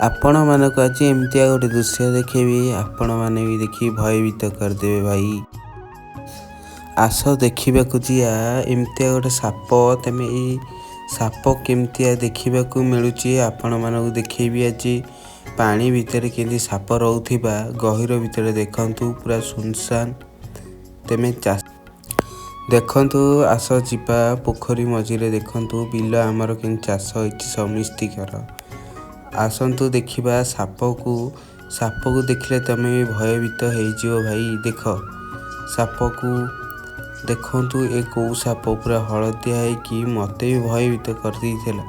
आपण मानक आज एमतिया गोटे दृश्य देखेबी आपण माने भी देखि भयभीत करदेबे भाई। आस देखा जिया एमतिया गोटे साप तमें ई साप केमतिया देखा मिलूची आपण मानक देखेबी आज पानी भितर केंदी साप रोथिबा गहिर भितर देखंतु पूरा सुनसान तमें देखंतु आस जिबा पोखरी मझिरे देखंतु बिल आमर केन चाष होइछि समिस्तिकर आसंतु देखिबा साप को देखले तमे भी भयभीत हो भाई। देख साप को देखंतु ए को साप पूरा हलदिया है कि मते भी भयभीत कर देइथिला।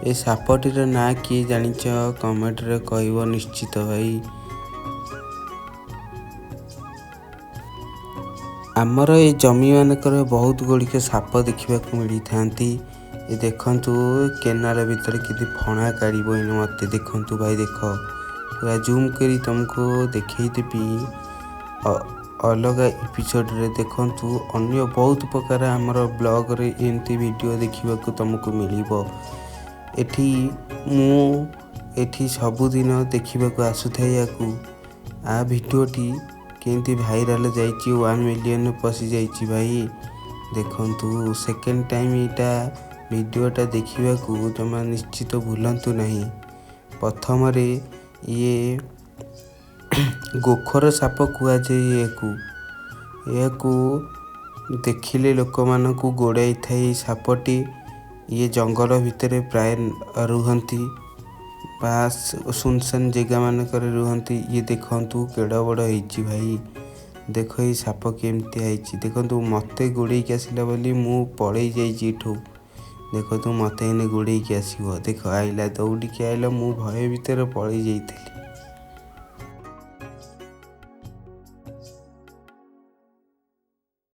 ए सापटीर ना किए जानिच कमेंट रे कहबो निश्चित भाई। आमर ये जमी मानकर बहुत गुड़िक साप देखा मिली था। ये देखंतु केनाल भीतर कि फणा काढ़ मत देखंतु भाई। देख पूरा जूम करी तुमको देखी अलग एपिसोड रे देखंतु अन्य बहुत प्रकार आमर ब्लॉग रे एमती वीडियो देखा तुमको मिलिबो। एठी मु एठी सबुदिन देखा आसुथा आ भिडियोटी केंती भाइराल जाइए 1 मिलियन पशि जाइए भाई। देखंतु सेकेंड टाइम इटा वीडियोटा देखा जमा निश्चित भूलंतु नहीं। प्रथम ये गोखर साप कुआ जाए देखिले लोक मान गोड़ाई थाई सापटी ये जंगल भितर प्राय रुहंती बास सुनसान जगह मानक रुहंती। ये देखंतु केड़ा बड़ होइछि भाई। देख ये साप केमती आइछि देखंतु मते गोड़ेक आसिला बोली मु पळेई जाइछि इठू। देखंतु मते एने गोड़ेक आसीबो देख आइला दौड़ी के आइला मु भय भीतर पळेई जाइथिली।